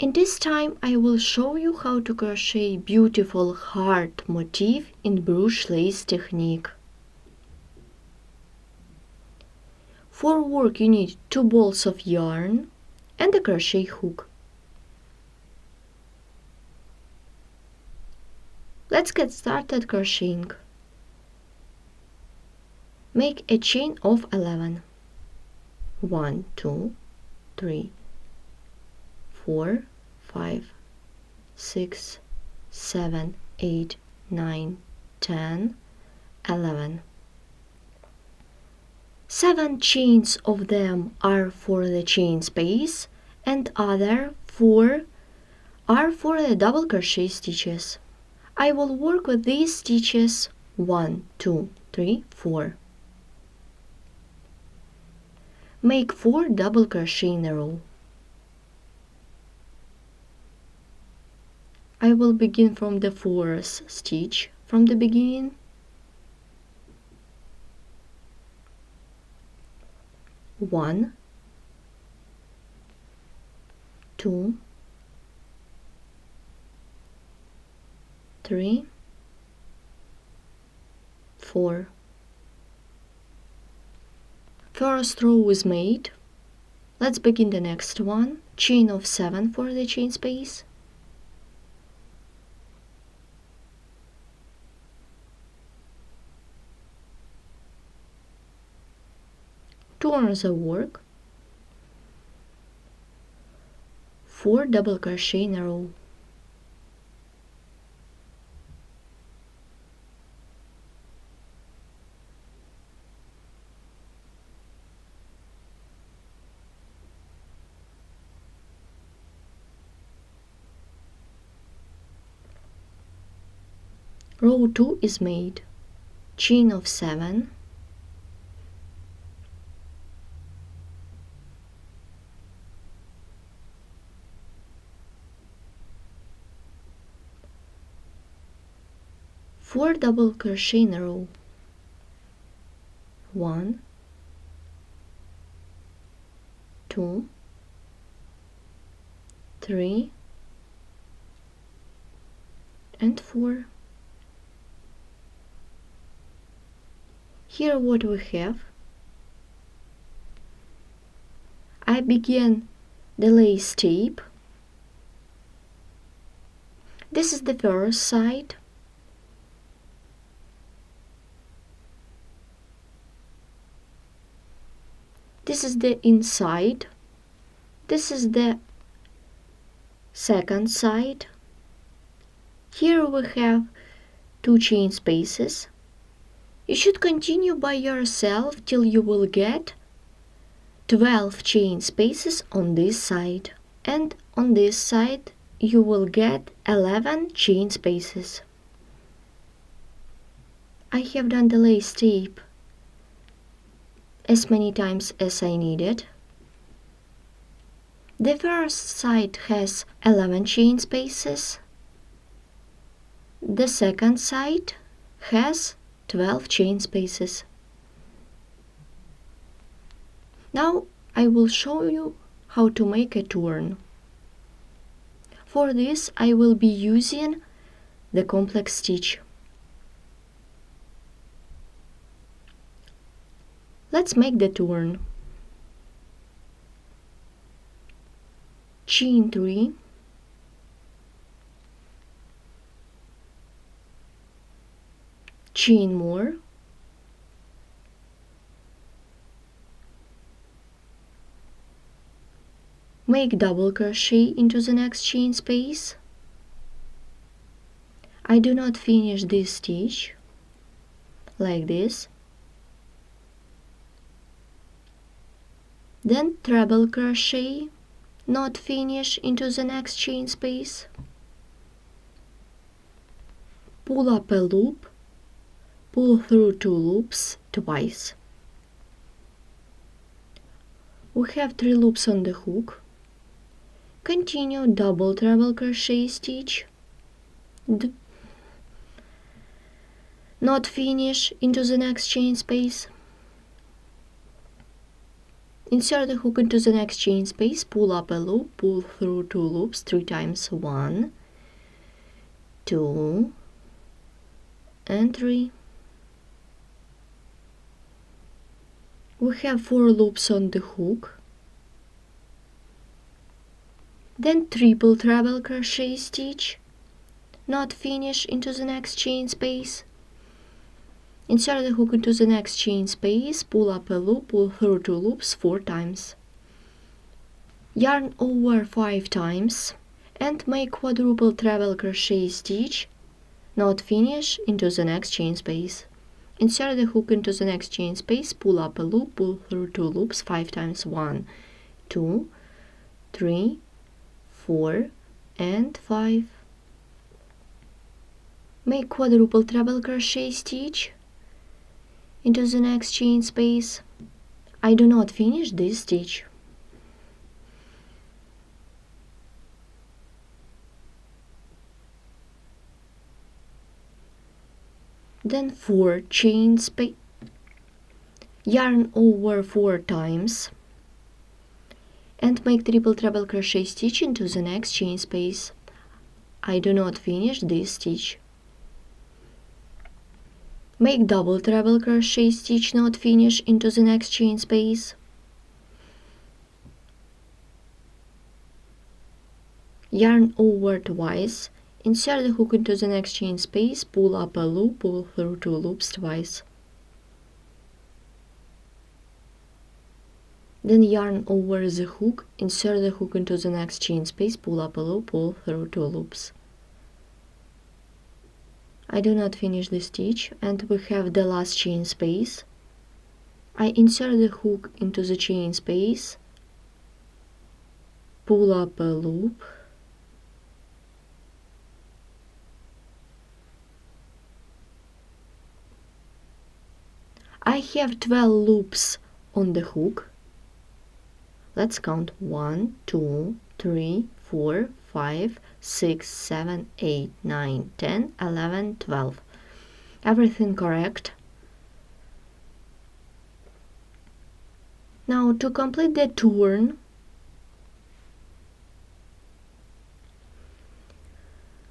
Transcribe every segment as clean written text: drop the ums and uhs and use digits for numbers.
In this time I will show you how to crochet beautiful heart motif in Bruges Lace technique. For work you need 2 balls of yarn and a crochet hook. Let's get started crocheting. Make a chain of 11. 1, 2, 3, 4, 5, 6, 7, 8, 9, 10, 11. 7 chains of them are for the chain space and other 4 are for the double crochet stitches. I will work with these stitches 1, 2, 3, 4. Make 4 double crochet in a row. I will begin from the 4th stitch from the beginning. 1, 2, 3, 4. First row is made. Let's begin the next one. Chain of 7 for the chain space. Turn the work. 4 double crochet in a row. Row 2 is made. Chain of 7. Four double crochet in a row. 1, 2, 3, and 4. Here what we have. I begin the lace tape. This is the first side. This is the inside. This is the second side. Here we have 2 chain spaces. You should continue by yourself till you will get 12 chain spaces on this side. And on this side you will get 11 chain spaces. I have done the lace tape as many times as I needed. The first side has 11 chain spaces. The second side has 12 chain spaces. Now I will show you how to make a turn. For this I will be using the complex stitch. Let's make the turn. Chain 3, chain more, make double crochet into the next chain space. I do not finish this stitch like this. Then treble crochet, not finish into the next chain space. Pull up a loop, pull through 2 loops twice. We have 3 loops on the hook. Continue double treble crochet stitch. Not finish into the next chain space. Insert the hook into the next chain space, pull up a loop, pull through 2 loops 3 times, 1, 2, and 3. We have 4 loops on the hook. Then triple treble crochet stitch, not finish, into the next chain space. Insert the hook into the next chain space, pull up a loop, pull through 2 loops 4 times. Yarn over 5 times and make quadruple treble crochet stitch, not finish, into the next chain space. Insert the hook into the next chain space, pull up a loop, pull through 2 loops 5 times, 1, 2, 3, 4, and 5. Make quadruple treble crochet stitch into the next chain space. I do not finish this stitch. Then 4 chain space, yarn over 4 times and make triple treble crochet stitch into the next chain space. I do not finish this stitch. Make double treble crochet stitch, not finish, into the next chain space. Yarn over twice, insert the hook into the next chain space, pull up a loop, pull through 2 loops twice. Then yarn over the hook, insert the hook into the next chain space, pull up a loop, pull through 2 loops. I do not finish the stitch, and we have the last chain space. I insert the hook into the chain space, pull up a loop, I have 12 loops on the hook. Let's count 1, 2, 3, 4, 5, 6, 7, 8, 9, 10, 11, 12. Everything correct. Now to complete the turn,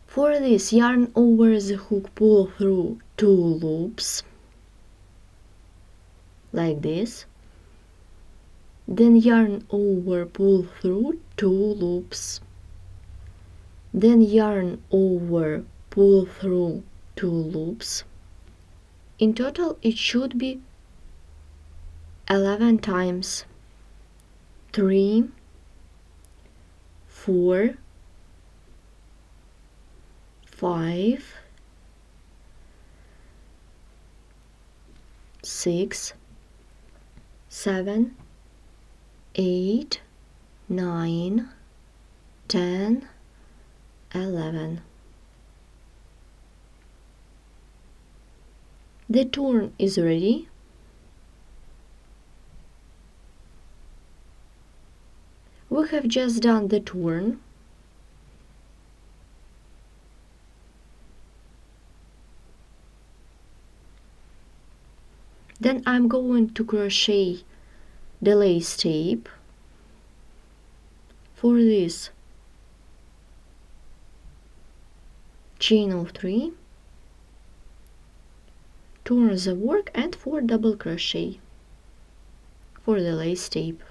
for this, yarn over the hook, pull through 2 loops like this. Then yarn over, pull through 2 loops. Then yarn over, pull through 2 loops. In total it should be 11 times. 3, 4, 5, 6, 7, 8, 9, 10, 11. The turn is ready. We have just done the turn. Then I'm going to crochet the lace tape. For this, chain of 3, turn the work, and 4 double crochet for the lace tape.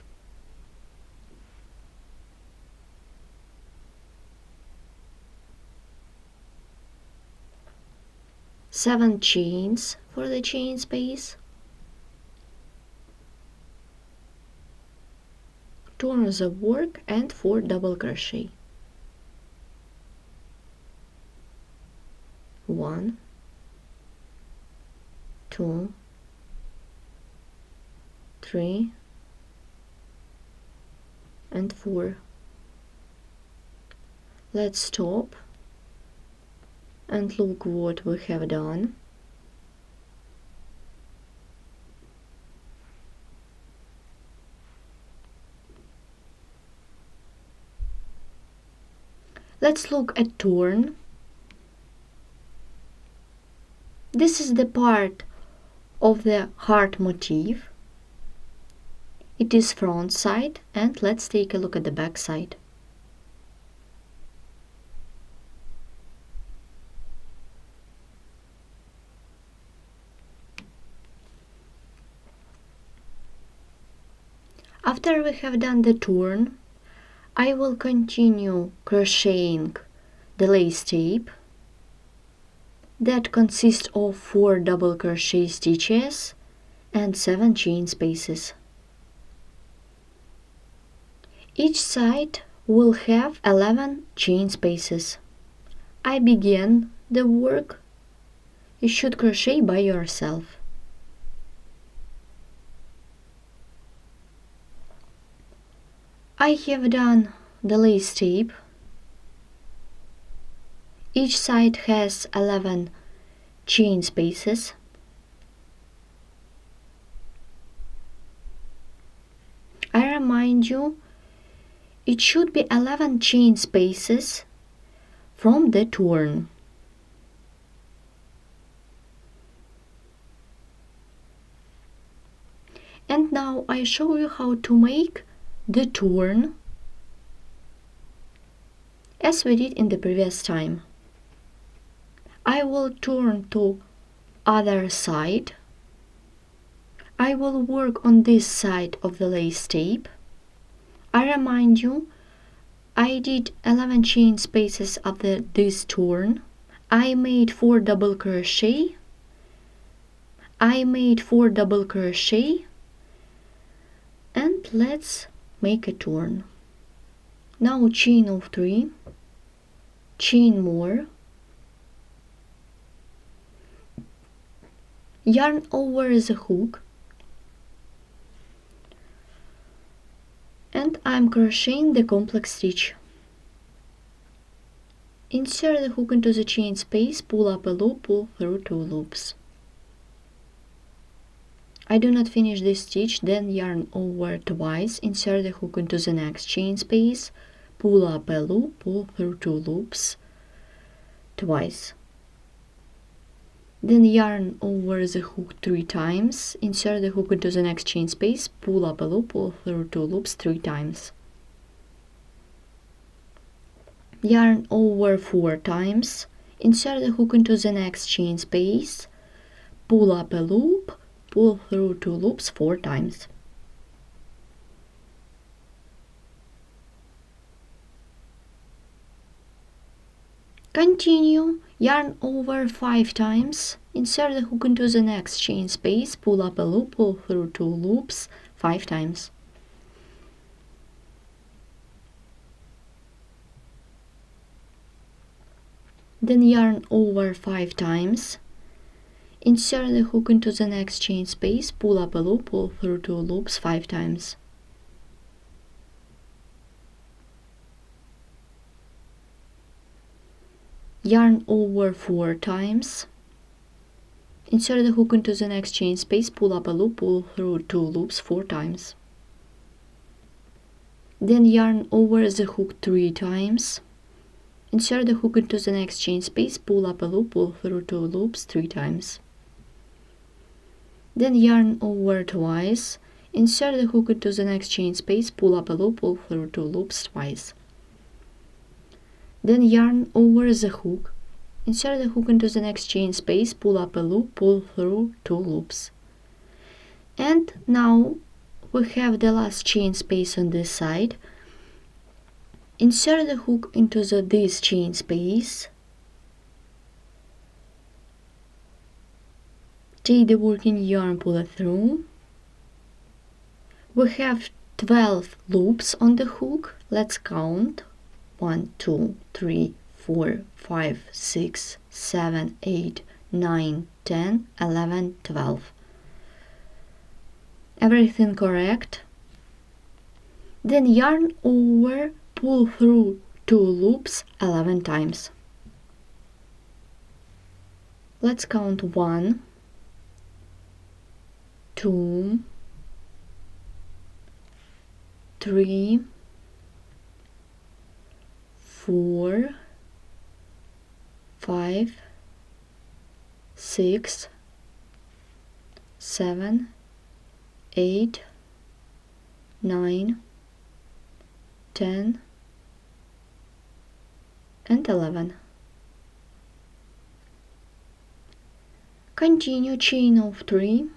Seven chains for the chain space. Turn the work and 4 double crochet. 1, 2, 3, and 4. Let's stop and look what we have done. Let's look at turn. This is the part of the heart motif. It is front side, and let's take a look at the back side. After we have done the turn, I will continue crocheting the lace tape that consists of 4 double crochet stitches and 7 chain spaces. Each side will have 11 chain spaces. I begin the work. You should crochet by yourself. I have done the lace tape. Each side has 11 chain spaces. I remind you, it should be 11 chain spaces from the turn. And now I show you how to make the turn as we did in the previous time. I will turn to other side. I will work on this side of the lace tape. I remind you, I did 11 chain spaces after this turn. I made 4 double crochet. And let's make a turn. Now chain of 3, chain more, yarn over the hook, and I'm crocheting the complex stitch. Insert the hook into the chain space, pull up a loop, pull through 2 loops. I do not finish this stitch, then yarn over twice, insert the hook into the next chain space, pull up a loop, pull through 2 loops twice. Then yarn over the hook 3 times, insert the hook into the next chain space, pull up a loop, pull through 2 loops 3 times. Yarn over 4 times, insert the hook into the next chain space, pull up a loop, pull through 2 loops 4 times. Continue, yarn over 5 times, insert the hook into the next chain space, pull up a loop, pull through 2 loops 5 times. Then yarn over 5 times, insert the hook into the next chain space, pull up a loop, pull through 2 loops 5 times. Yarn over 4 times, insert the hook into the next chain space, pull up a loop, pull through 2 loops 4 times. Then yarn over the hook 3 times, insert the hook into the next chain space, pull up a loop, pull through 2 loops 3 times. Then yarn over twice, insert the hook into the next chain space, pull up a loop, pull through 2 loops twice. Then yarn over the hook, insert the hook into the next chain space, pull up a loop, pull through 2 loops. And now we have the last chain space on this side. Insert the hook into this chain space. Take the working yarn, pull it through. We have 12 loops on the hook. Let's count. 1, 2, 3, 4, 5, 6, 7, 8, 9, 10, 11, 12. Everything correct. Then yarn over, pull through 2 loops 11 times. Let's count 1, 2, 3, 4, 5, 6, 7, 8, 9, 10, and 11. Continue chain of 3,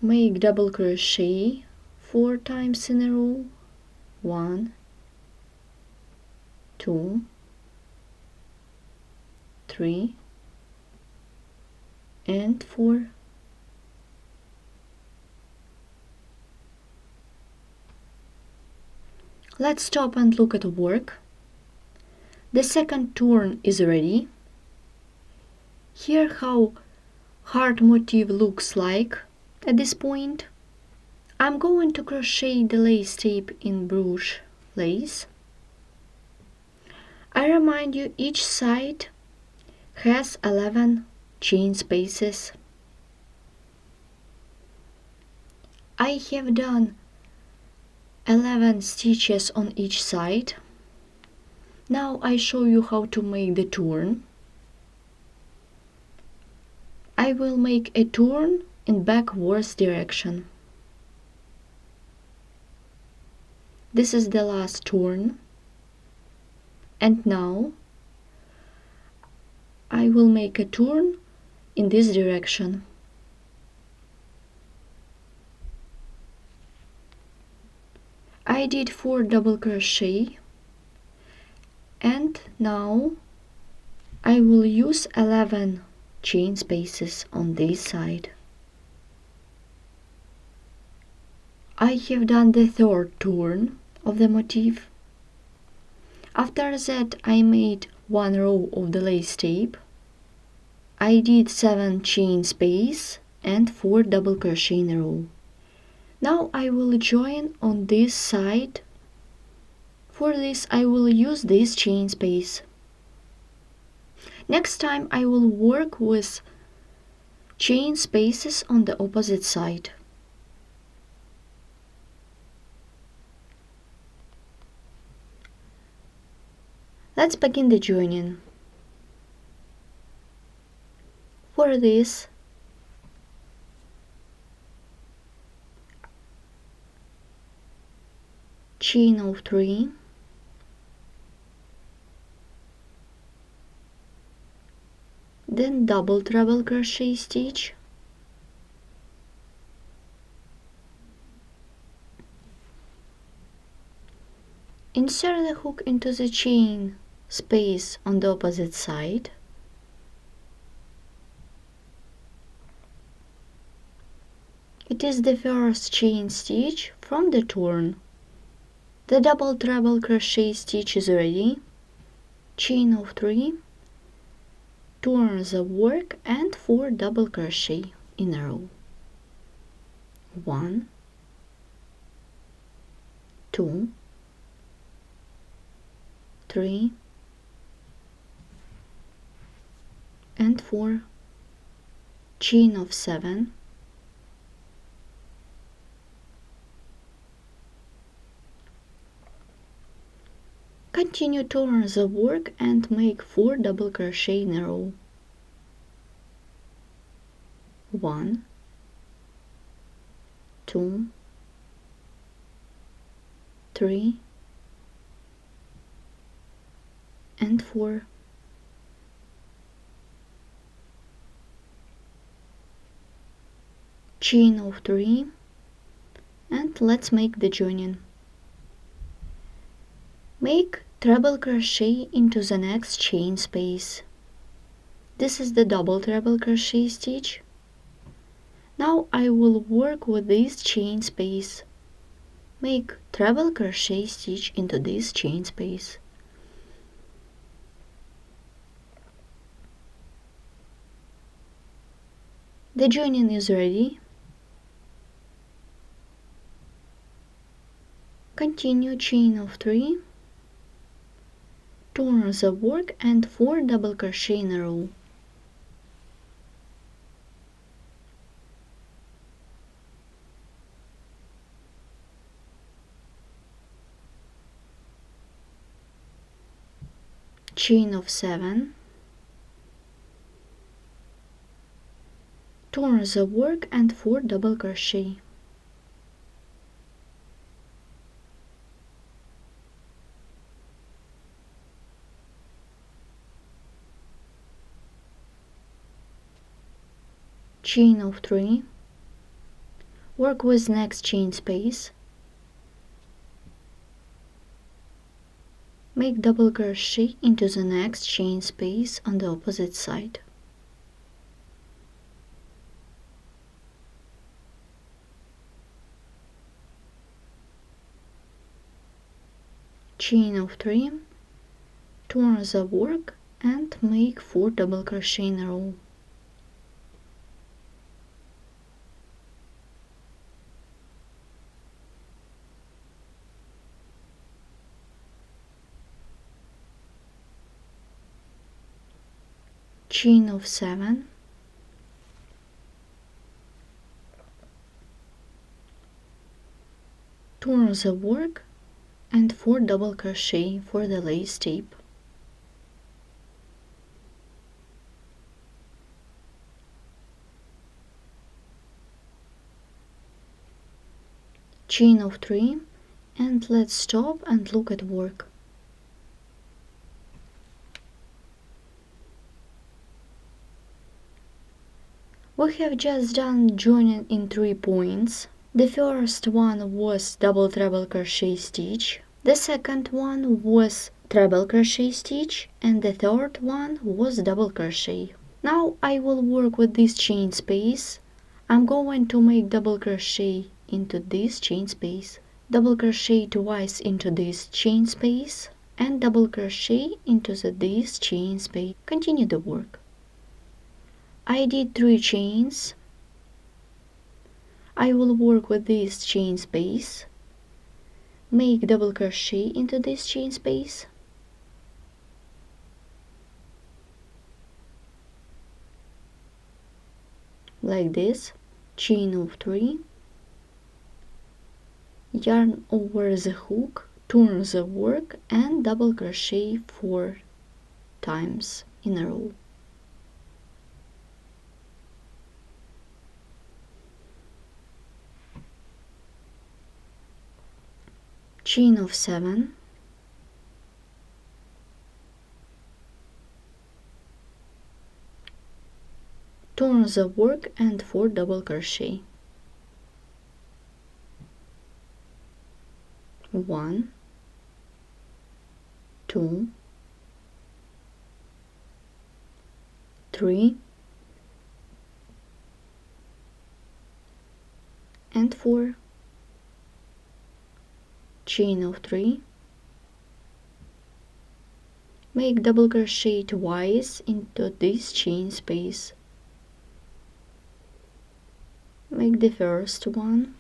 make double crochet 4 times in a row, 1, 2, 3, and 4. Let's stop and look at work. The second turn is ready. Here how heart motif looks like at this point. I'm going to crochet the lace tape in Bruges Lace. I remind you, each side has 11 chain spaces. I have done 11 stitches on each side. Now I show you how to make the turn. I will make a turn in backwards direction. This is the last turn. And now I will make a turn in this direction. I did 4 double crochet, and now I will use 11 chain spaces on this side. I have done the third turn of the motif. After that I made 1 row of the lace tape. I did 7 chain space and 4 double crochet in a row. Now I will join on this side. For this I will use this chain space. Next time I will work with chain spaces on the opposite side. Let's begin the joining. For this, chain of 3, then double treble crochet stitch, insert the hook into the chain space on the opposite side, it is the first chain stitch from the turn. The double treble crochet stitch is ready. Chain of 3, turn the work and 4 double crochet in a row. 1, 2, 3, and 4. Chain of 7, continue turn the work and make 4 double crochet in a row. 1, 2, 3, and 4. Chain of 3, and let's make the joining. Make treble crochet into the next chain space. This is the double treble crochet stitch. Now I will work with this chain space. Make treble crochet stitch into this chain space. The joining is ready. Continue chain of 3, turn the work and 4 double crochet in a row. Chain of 7, turn the work and 4 double crochet. Chain of 3, work with next chain space, make double crochet into the next chain space on the opposite side. Chain of 3, turn the work and make 4 double crochet in a row. Chain of 7, turn the work and 4 double crochet for the lace tape. Chain of 3, and let's stop and look at work. We have just done joining in 3 points. The first one was double treble crochet stitch, the second one was treble crochet stitch, and the third one was double crochet. Now I will work with this chain space. I'm going to make double crochet into this chain space, double crochet twice into this chain space, and double crochet into this chain space. Continue the work. I did 3 chains. I will work with this chain space, make double crochet into this chain space, like this, chain of 3, yarn over the hook, turn the work and double crochet 4 times in a row. Chain of 7, turn the work and 4 double crochet. 1, 2, 3, and 4. Chain of 3, make double crochet twice into this chain space, make the first one,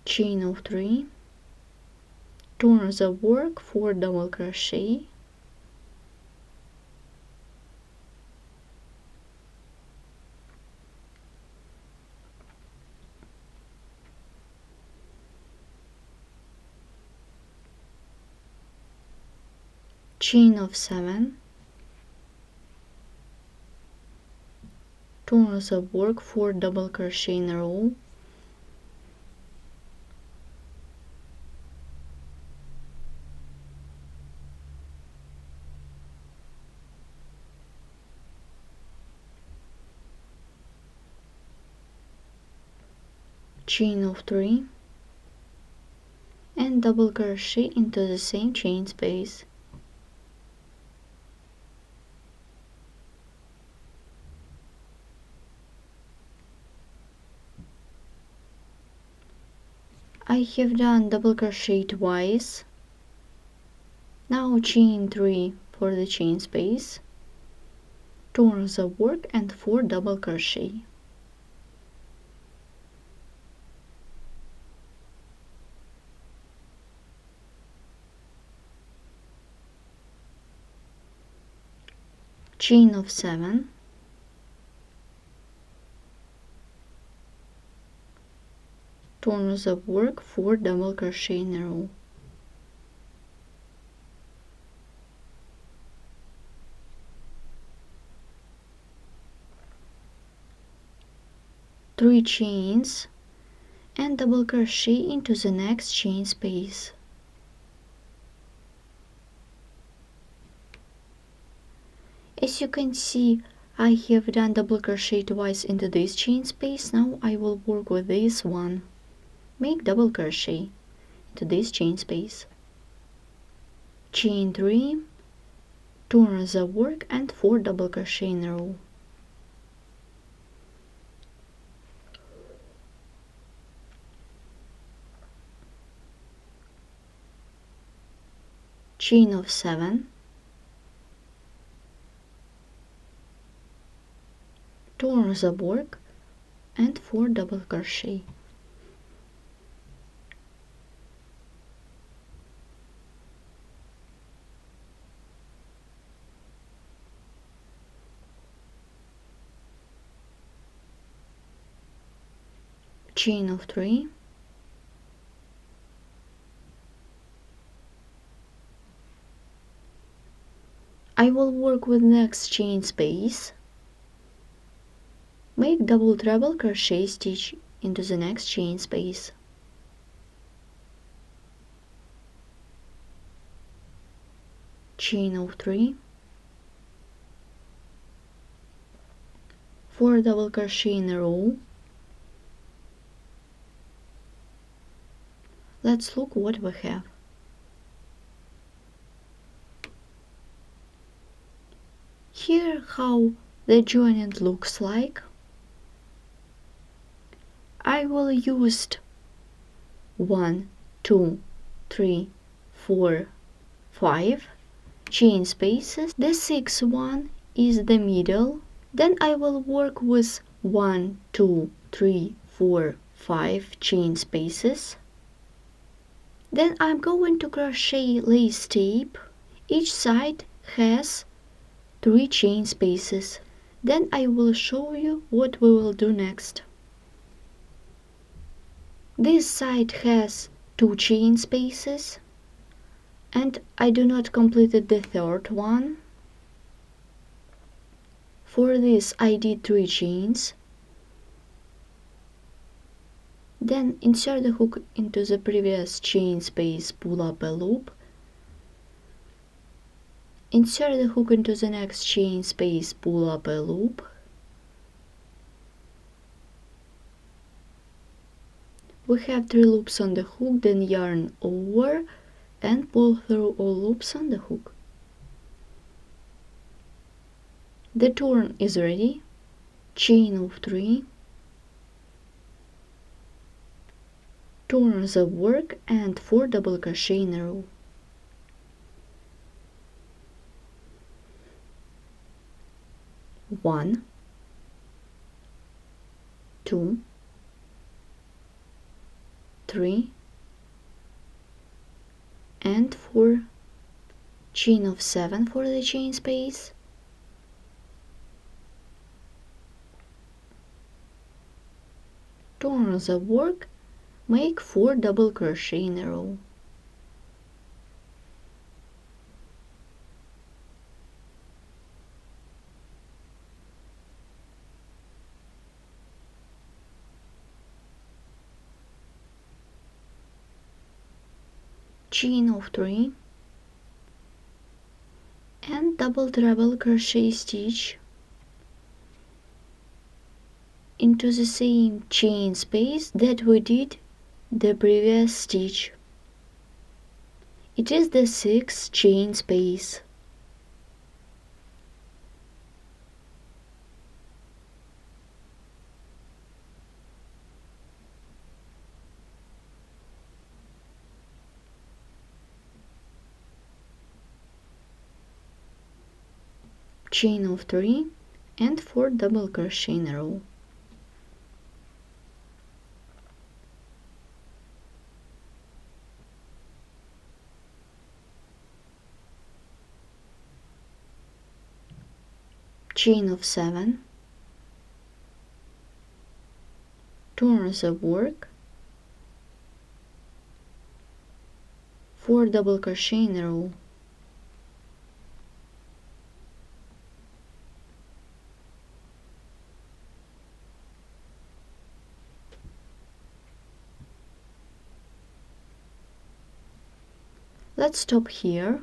chain of 3, turn the work 4 double crochet, chain of 7, turn the work 4 double crochet in a row, chain of 3, and double crochet into the same chain space. I have done double crochet twice. Now chain 3 for the chain space, turn the work and 4 double crochet. Chain of 7, turn the work 4 double crochet in a row. 3 chains and double crochet into the next chain space. As you can see, I have done double crochet twice into this chain space. Now I will work with this one. Make double crochet into this chain space. Chain 3, turn the work and 4 double crochet in a row. Chain of 7, turn the work and 4 double crochet. Chain of 3, I will work with next chain space. Make double treble crochet stitch into the next chain space. Chain of 3, 4 double crochet in a row. Let's look what we have. Here how the joining looks like. I will use 1, 2, 3, 4, 5 chain spaces. The 6th one is the middle. Then I will work with 1, 2, 3, 4, 5 chain spaces. Then I'm going to crochet lace tape. Each side has 3 chain spaces. Then I will show you what we will do next. This side has 2 chain spaces and I do not completed the 3rd one. For this I did 3 chains. Then insert the hook into the previous chain space, pull up a loop. Insert the hook into the next chain space, pull up a loop. We have 3 loops on the hook, then yarn over and pull through all loops on the hook. The turn is ready. Chain of 3. Turn the work and 4 double crochet in a row. One, 2, 3 and 4, chain of 7 for the chain space, turn the work, make 4 double crochet in a row. Chain of 3 and double treble crochet stitch into the same chain space that we did the previous stitch. It is the 6th chain space. Chain of 3 and 4 double crochet in a row. Chain of 7, turn the work, 4 double crochet in a row. let's stop here.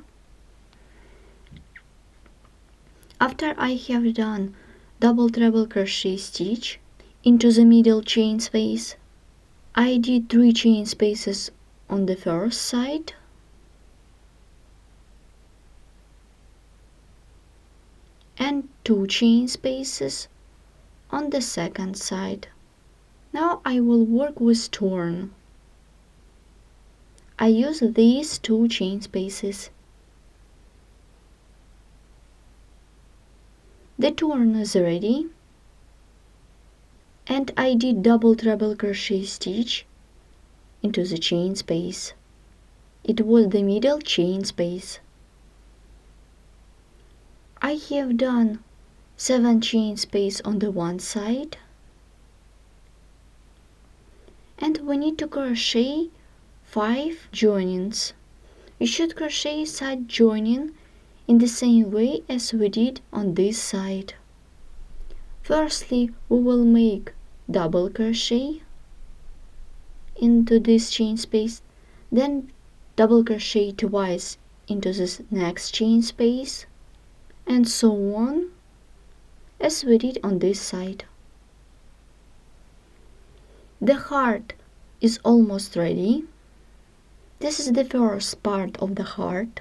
After I have done double treble crochet stitch into the middle chain space, I did 3 chain spaces on the first side and 2 chain spaces on the second side. Now I will work with turn. I use these 2 chain spaces. The turn is ready, and I did double treble crochet stitch into the chain space. It was the middle chain space. I have done 7 chain space on the one side, and we need to crochet 5 joinings. You should crochet side joining in the same way as we did on this side. Firstly, we will make double crochet into this chain space, then double crochet twice into this next chain space, and so on as we did on this side. The heart is almost ready. This is the first part of the heart.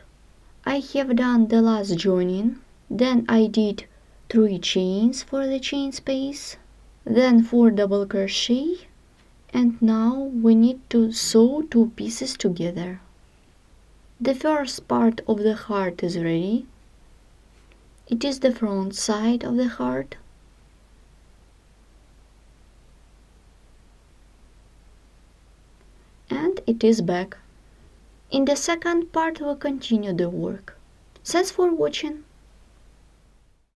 I have done the last joining, then I did 3 chains for the chain space, then 4 double crochet, and now we need to sew 2 pieces together. The first part of the heart is ready. It is the front side of the heart. And it is back. In the second part we continue the work. Thanks for watching.